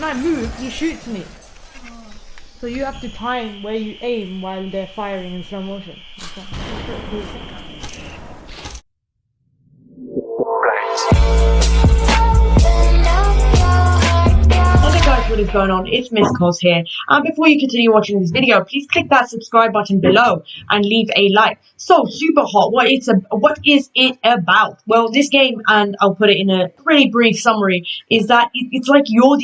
I move, he shoots me. So you have to time where you aim while they're firing in slow motion. What is going on? It's Miss C.O.Z here, and before you continue watching this video, please click that subscribe button below and leave a like. So, Super Hot, what is it about? Well, this game, and I'll put it in a really brief summary, is that it's like you're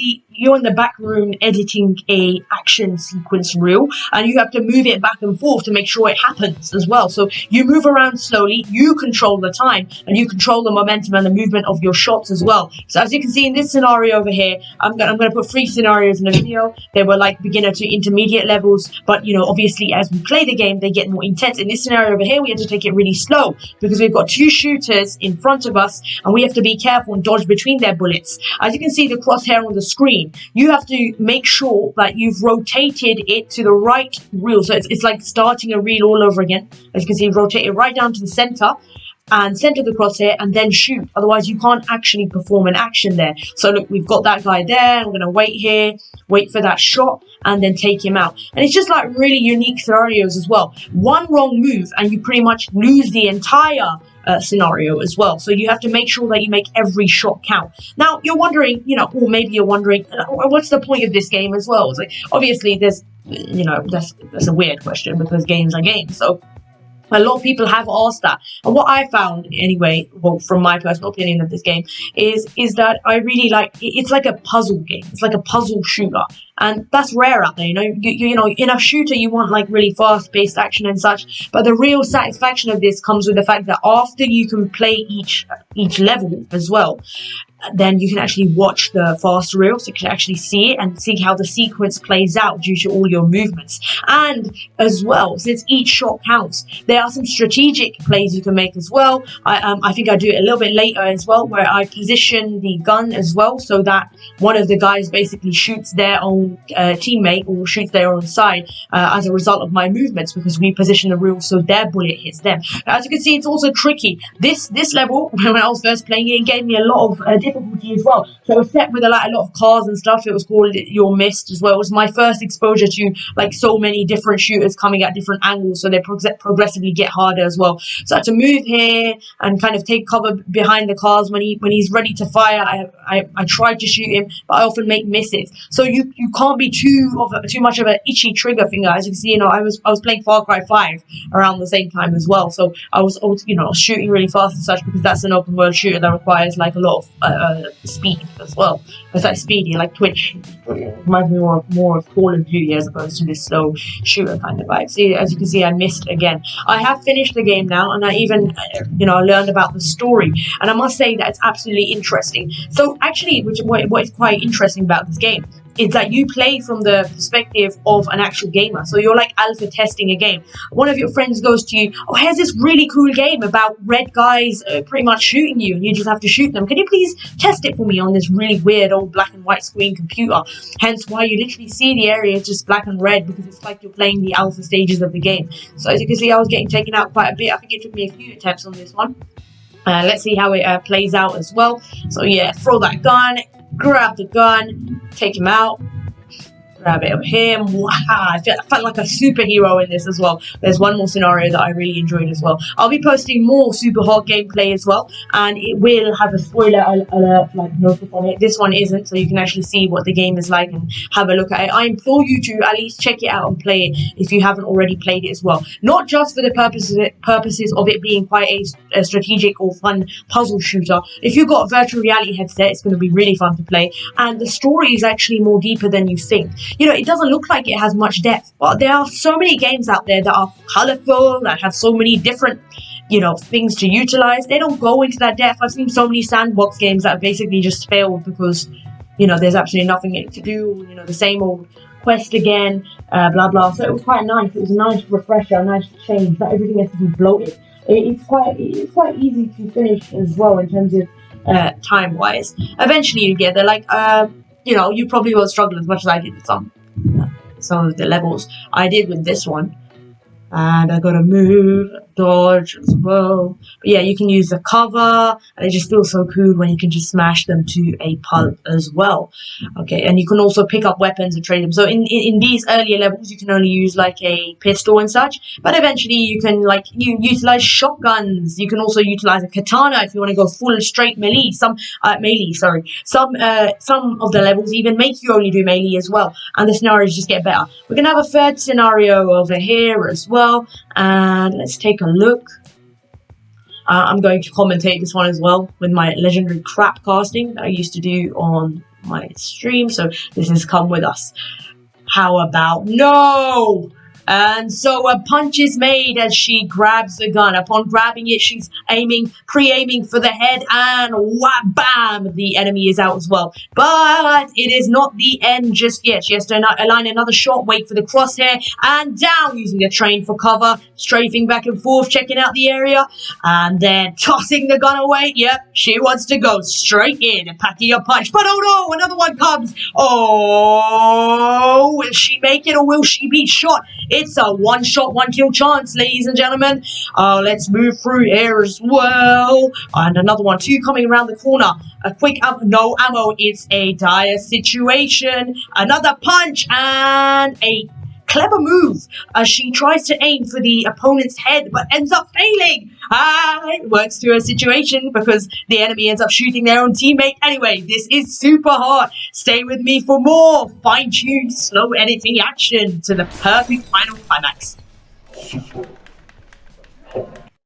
in the back room editing a action sequence reel, and you have to move it back and forth to make sure it happens as well. So you move around slowly, you control the time, and you control the momentum and the movement of your shots as well. So as you can see in this scenario over here, I'm gonna put 3 scenarios in the video. They were like beginner to intermediate levels, but you know, obviously as we play the game, they get more intense. In this scenario over here, we have to take it really slow because we've got 2 shooters in front of us, and we have to be careful and dodge between their bullets. As you can see the crosshair on the screen, you have to make sure that you've rotated it to the right reel. So it's like starting a reel all over again. As you can see, rotate it right down to the center and center the crosshair and then shoot. Otherwise, you can't actually perform an action there. So look, we've got that guy there. I'm going to wait here, wait for that shot, and then take him out. And it's just like really unique scenarios as well. One wrong move and you pretty much lose the entire scenario as well. So you have to make sure that you make every shot count. Now you're wondering, you know, or maybe you're wondering, what's the point of this game as well? It's like, obviously there's, you know, that's a weird question because games are games. So a lot of people have asked that, and what I found anyway, well, from my personal opinion of this game, is that I really like it's like a puzzle game. It's like a puzzle shooter, and that's rare out there. You know, in a shooter you want like really fast-paced action and such, but the real satisfaction of this comes with the fact that after you can play each level as well, then you can actually watch the fast reel, so you can actually see it and see how the sequence plays out due to all your movements. And as well, since each shot counts, there are some strategic plays you can make as well. I think I do it a little bit later as well, where I position the gun as well so that one of the guys basically shoots their own teammate or shoots their own side as a result of my movements, because we position the reel so their bullet hits them. As you can see, it's also tricky. This level, when I was first playing it, gave me a lot of difficulty as well. So it was set with a lot of cars and stuff. It was called Your Mist as well. It was my first exposure to like so many different shooters coming at different angles, so they progressively get harder as well. So I had to move here and kind of take cover behind the cars. When he's ready to fire, I tried to shoot him, but I often make misses. So you can't be too much of an itchy trigger finger. As you can see, you know, I was playing Far Cry 5 around the same time as well. So I was you know, shooting really fast and such, because that's an open world shooter that requires like a lot of speed as well. It's like speedy, like Twitch. It reminds me more of Call of Duty as opposed to this slow shooter kind of vibe. See, as you can see, I missed again. I have finished the game now, and I even, you know, learned about the story, and I must say that it's absolutely interesting. So actually, what is quite interesting about this game is that you play from the perspective of an actual gamer. So you're like alpha testing a game. One of your friends goes to you, oh, here's this really cool game about red guys pretty much shooting you, and you just have to shoot them. Can you please test it for me on this really weird old black and white screen computer? Hence why you literally see the area just black and red, because it's like you're playing the alpha stages of the game. So as you can see, I was getting taken out quite a bit. I think it took me a few attempts on this one. Let's see how it plays out as well. So yeah, throw that gun, grab the gun, take him out, grab it over here. Wow, I felt like a superhero in this as well. There's one more scenario that I really enjoyed as well. I'll be posting more Super Hot gameplay as well, and it will have a spoiler alert like notice on it. This one isn't, so you can actually see what the game is like and have a look at it. I implore you to at least check it out and play it if you haven't already played it as well. Not just for the purposes of it being quite a strategic or fun puzzle shooter. If you've got a virtual reality headset, it's going to be really fun to play, and the story is actually more deeper than you think. You know, it doesn't look like it has much depth, but there are so many games out there that are colorful, that have so many different, you know, things to utilize. They don't go into that depth. I've seen so many sandbox games that basically just failed because, you know, there's absolutely nothing to do, you know, the same old quest again, blah blah. So it was quite nice. It was a nice refresher, a nice change. Not everything has to be bloated. It's quite easy to finish as well in terms of time wise. Eventually you get there. Like you know, you probably will struggle as much as I did with some of the levels I did with this one. And I gotta move dodge as well. But yeah, you can use the cover, and it just feels so cool when you can just smash them to a pulp as well. Okay, and you can also pick up weapons and trade them. So in these earlier levels, you can only use like a pistol and such, but eventually you can like utilize shotguns. You can also utilize a katana if you want to go full straight melee. Some of the levels even make you only do melee as well, and the scenarios just get better. We're gonna have a third scenario over here as well, and let's take a look. I'm going to commentate this one as well with my legendary crap casting that I used to do on my stream, so this has come with us. How about no? And so a punch is made as she grabs the gun. Upon grabbing it, she's pre-aiming for the head, and wham, bam, the enemy is out as well. But it is not the end just yet. She has to align another shot, wait for the crosshair, and down, using the train for cover, strafing back and forth, checking out the area, and then tossing the gun away. Yep, she wants to go straight in and packing a punch. But oh no, another one comes. Oh, will she make it or will she be shot? It's a one-shot, one-kill chance, ladies and gentlemen. Let's move through here as well. And another one, two coming around the corner. A quick, no ammo. It's a dire situation. Another punch and a clever move as she tries to aim for the opponent's head but ends up failing. It works to her situation because the enemy ends up shooting their own teammate. Anyway, this is super hard. Stay with me for more fine-tuned, slow editing action to the perfect final climax.